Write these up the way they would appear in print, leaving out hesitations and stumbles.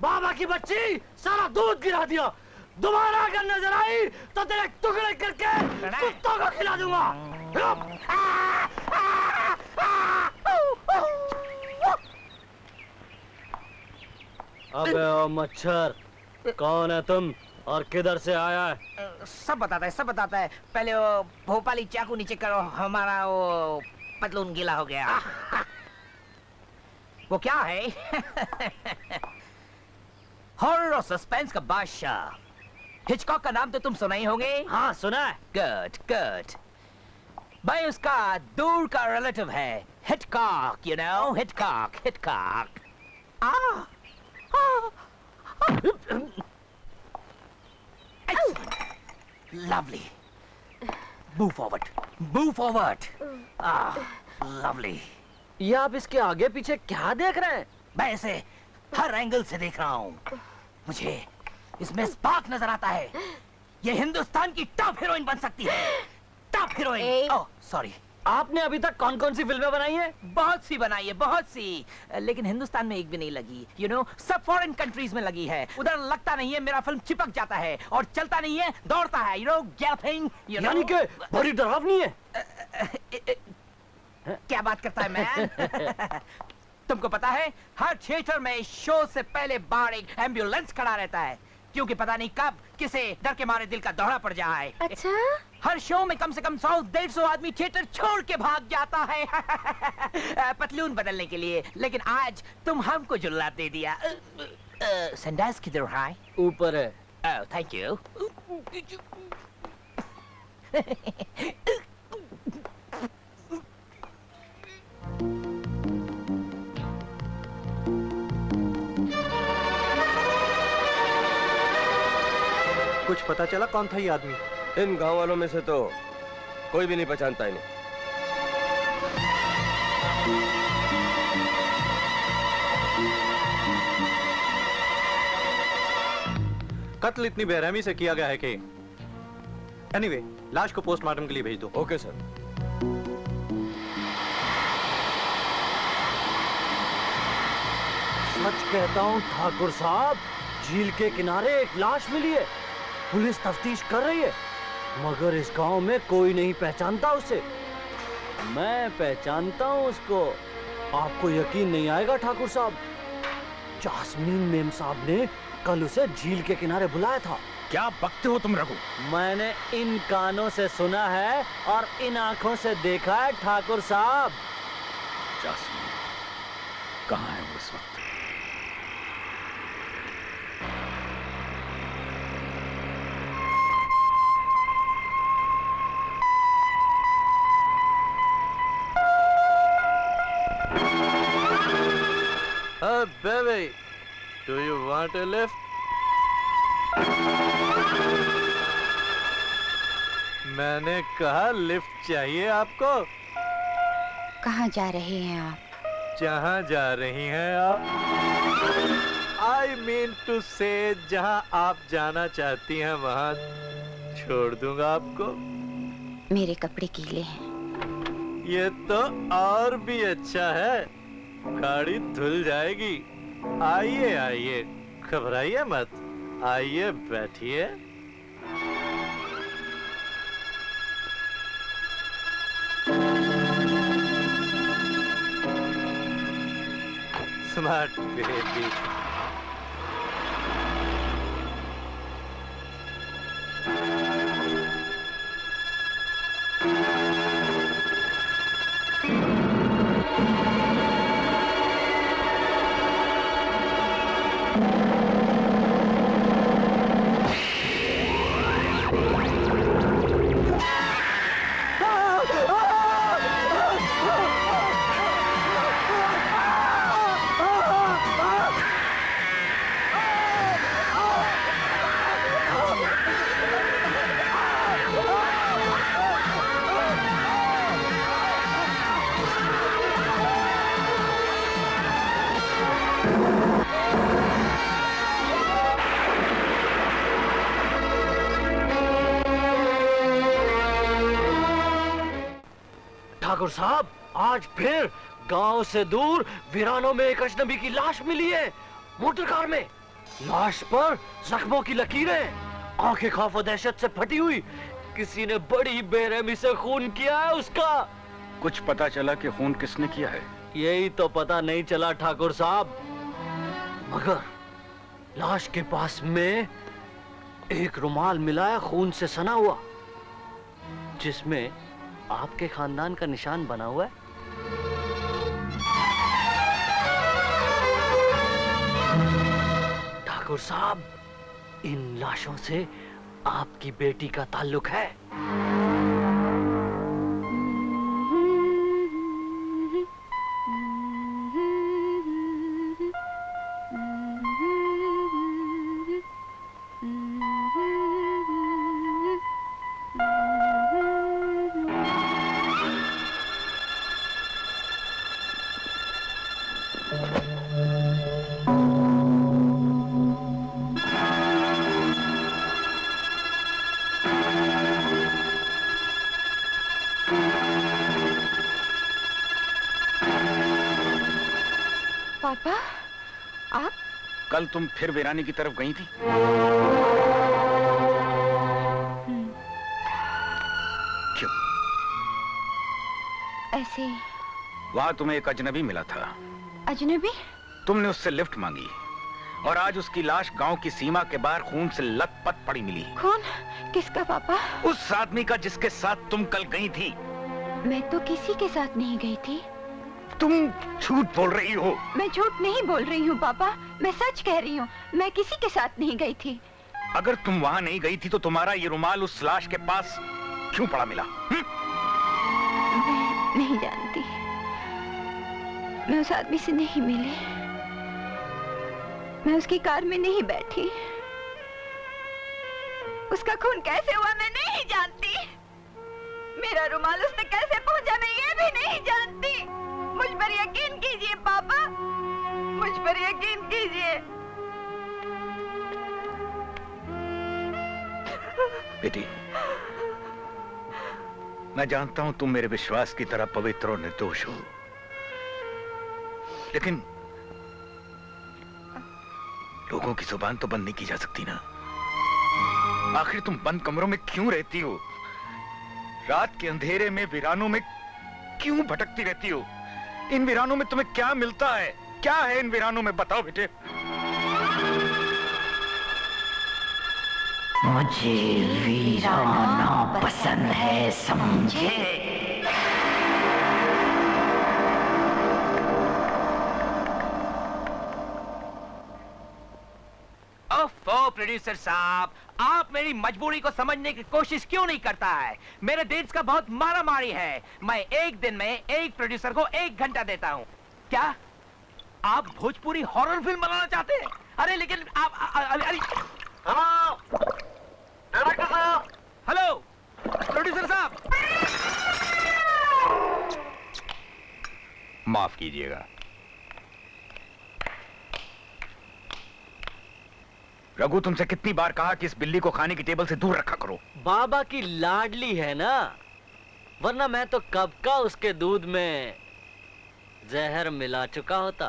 बाबा की बच्ची सारा दूध गिरा दिया। दोबारा अगर नजर आई तो तेरे टुकड़े करके कुत्तों को खिला दूंगा। अबे ओ मच्छर, कौन है तुम और किधर से आया है? सब बताता है, सब बताता है। पहले वो भोपाली चाकू नीचे करो, हमारा वो पतलून गीला हो गया। वो क्या है? हॉरर और सस्पेंस का बादशाह हिचकॉक का नाम तो तुम सुना ही होंगे। हाँ सुना है। Good good. भाई उसका दूर का रिलेटिव है Hitchcock, you know, Hitchcock, Hitchcock. Lovely. Move forward. Move forward. Lovely. ये आप इसके आगे पीछे क्या देख रहे हैं? मैं इसे हर एंगल से देख रहा हूँ। मुझे इसमें स्पार्क नजर आता है। ये हिंदुस्तान की टॉप हीरोइन बन सकती है। Top heroine. Oh sorry. आपने अभी तक कौन कौन सी फिल्में बनाई हैं? बहुत सी बनाई है, बहुत सी, लेकिन हिंदुस्तान में एक भी नहीं लगी। यू नो, सब फॉरेन कंट्रीज में लगी है। उधर लगता नहीं है, मेरा फिल्म चिपक जाता है और चलता नहीं है, दौड़ता है। You know, galloping. यानी कि बड़ी डरावनी है। क्या बात करता है मैन? तुमको पता है, हर थिएटर में शो से पहले बाहर एक एम्बुलेंस खड़ा रहता है, क्योंकि पता नहीं कब किसे डर के मारे दिल का दौरा पड़ जाए। अच्छा? हर शो में कम से कम 100-150 आदमी थिएटर छोड़ के भाग जाता है पतलून बदलने के लिए। लेकिन आज तुम हमको जुल्ला दे दिया। संडास किधर है? ऊपर है। Oh thank you. कुछ पता चला कौन था ये आदमी? इन गांव वालों में से तो कोई भी नहीं पहचानता इन्हें। कत्ल इतनी बेरहमी से किया गया है कि एनीवे, लाश को पोस्टमार्टम के लिए भेज दो। Okay sir. सच कहता हूँ ठाकुर साहब, झील के किनारे एक लाश मिली है। पुलिस तफ्तीश कर रही है, मगर इस गांव में कोई नहीं पहचानता उसे। मैं पहचानता हूँ उसको। आपको यकीन नहीं आएगा ठाकुर साहब, जास्मीन मेम साहब ने कल उसे झील के किनारे बुलाया था। क्या बकते हो तुम रघु? मैंने इन कानों से सुना है और इन आंखों से देखा है ठाकुर साहब। जास्मीन कहाँ है वो इस वक्त? Baby, do you want a lift? मैंने कहा लिफ्ट चाहिए आपको। कहाँ जा रहे हैं आप? जहाँ जा रही हैं आप। I mean to say, जहाँ आप जाना चाहती हैं वहाँ छोड़ दूंगा आपको। मेरे कपड़े गीले हैं। ये तो और भी अच्छा है, गाड़ी धुल जाएगी। आइए आइए, घबराइए मत, आइए बैठिए। Smart baby. ठाकुर साहब, आज फिर गांव से दूर वीरानों में एक अजनबी की लाश मिली है, मोटर कार में। लाश पर जख्मों की लकीरें, आंखें खौफ और दहशत से फटी हुई। किसी ने बड़ी बेरहमी से खून किया है उसका। कुछ पता चला कि खून किसने किया है? यही तो पता नहीं चला ठाकुर साहब, मगर लाश के पास में एक रुमाल मिला है खून से सना हुआ, जिसमें आपके खानदान का निशान बना हुआ है। ठाकुर साहब, इन लाशों से आपकी बेटी का ताल्लुक है। पापा, आप? कल तुम फिर वीरानी की तरफ गई थी? क्यों? ऐसे। वहां तुम्हें एक अजनबी मिला था। अजनबी? तुमने उससे लिफ्ट मांगी और आज उसकी लाश गांव की सीमा के बाहर खून से लथपथ पड़ी मिली। खून? किसका पापा? उस आदमी का जिसके साथ तुम कल गई थी। मैं तो किसी के साथ नहीं गई थी। तुम झूठ बोल रही हो। मैं झूठ नहीं बोल रही हूँ पापा, मैं सच कह रही हूँ। मैं किसी के साथ नहीं गई थी। अगर तुम वहां नहीं गई थी तो तुम्हारा ये रुमाल उस लाश के पास क्यों पड़ा मिला? मैं नहीं जानती। मैं उस आदमी से नहीं मिली, मैं उसकी कार में नहीं बैठी। उसका खून कैसे हुआ मैं नहीं जानती। मेरा रुमाल उसने कैसे पहुंचा मैं ये भी नहीं जानती। मुझ पर यकीन कीजिए पापा, मुझ पर यकीन कीजिए। बेटी, मैं जानता हूं तुम मेरे विश्वास की तरह पवित्र और निर्दोष हो, लेकिन लोगों की जुबान तो बंद नहीं की जा सकती ना। आखिर तुम बंद कमरों में क्यों रहती हो? रात के अंधेरे में वीरानों में क्यों भटकती रहती हो? इन वीरानों में तुम्हें क्या मिलता है? क्या है इन वीरानों में, बताओ बेटे। मुझे वीराना पसंद है, समझे? ओफो प्रोड्यूसर साहब, आप मेरी मजबूरी को समझने की कोशिश क्यों नहीं करता है? मेरे डेट्स का बहुत मारामारी है। मैं एक दिन में एक प्रोड्यूसर को 1 घंटा देता हूँ। क्या आप भोजपुरी हॉरर फिल्म बनाना चाहते हैं? अरे लेकिन आप हेलो प्रोड्यूसर साहब, माफ कीजिएगा। रघु, तुमसे कितनी बार कहा कि इस बिल्ली को खाने की टेबल से दूर रखा करो। बाबा की लाडली है ना, वरना मैं तो कब का उसके दूध में जहर मिला चुका होता।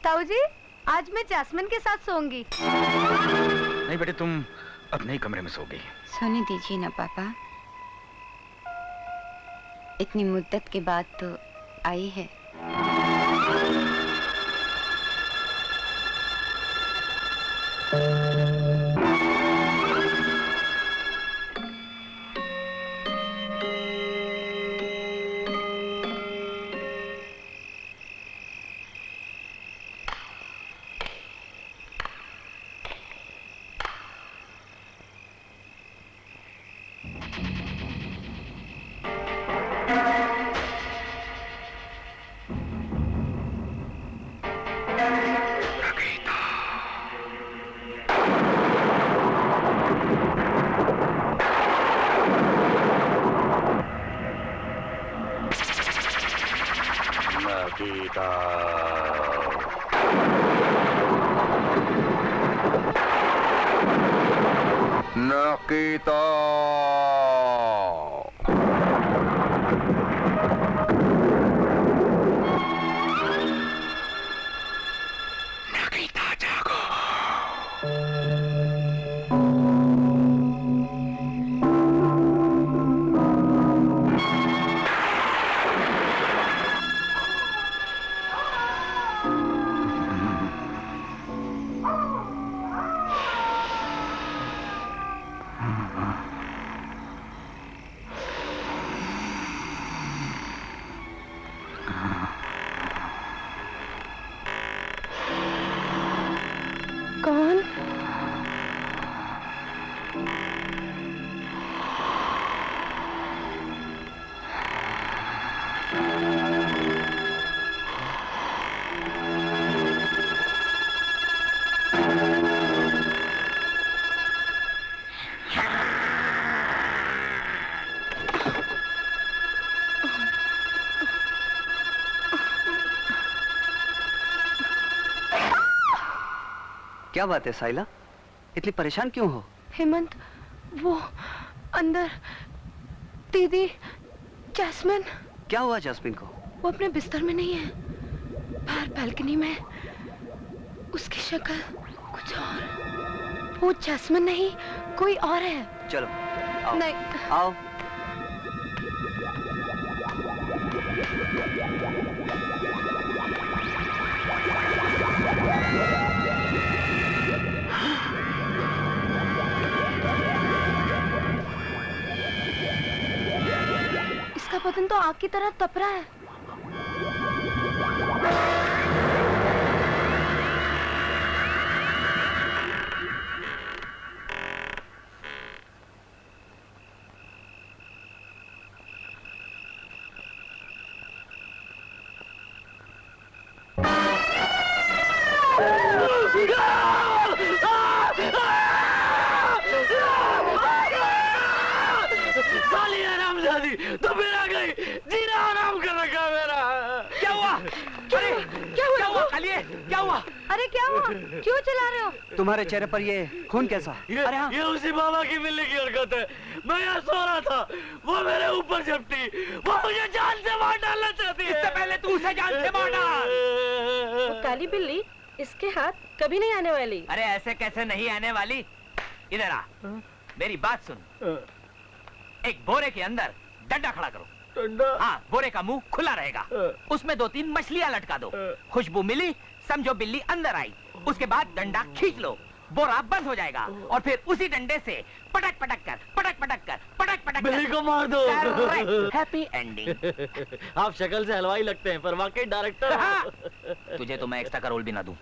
ताऊ जी, आज मैं जैस्मिन के साथ सोऊंगी। नहीं बेटे, तुम अपने ही कमरे में सो गई। सोने दीजिए ना पापा, इतनी मुद्दत के बाद तो आई है। नकीता क्या बात है साइला, इतनी परेशान क्यों हो? हेमंत, वो अंदर दीदी जैस्मिन। क्या हुआ जैस्मिन को? वो अपने बिस्तर में नहीं है, बाहर बालकनी में। उसकी शक्ल कुछ और। वो जैस्मिन नहीं, कोई और है। चलो आओ। नहीं। आओ। इसका बदन तो आग की तरह तप रहा है। साली हरामजादी, तो फिर आ गई, जीना आराम कर रखा मेरा। क्या हुआ? अरे क्या हुआ कालिए? क्या हुआ? अरे क्या हुआ? क्यों चिल्ला रहे हो? तुम्हारे चेहरे पर ये खून कैसा? अरे हाँ। ये उसी बाबा की बिल्ली की हरकत है। मैं यहाँ सो रहा था, वो मेरे ऊपर झपटी, वो मुझे जान से मार डालना चाहती है। इससे पहले तू उसे जान से मार डाल। वो काली बिल्ली इसके हाथ कभी नहीं आने वाली। अरे ऐसे कैसे नहीं आने वाली? इधर आ, मेरी बात सुन। एक बोरे के अंदर डंडा खड़ा करो। डंडा? हाँ, बोरे का मुंह खुला रहेगा, उसमें 2-3 मछलियां लटका दो। खुशबू मिली, समझो बिल्ली अंदर आई। उसके बाद डंडा खींच लो, बोरा बंद हो जाएगा और फिर उसी डंडे से पटक पटक कर बिल्ली को मार दो। Happy ending. आप शक्ल से हलवाई लगते हैं पर वाकई डायरेक्टर। हाँ। तुझे तो मैं एक्स्ट्रा का रोल भी ना दूं।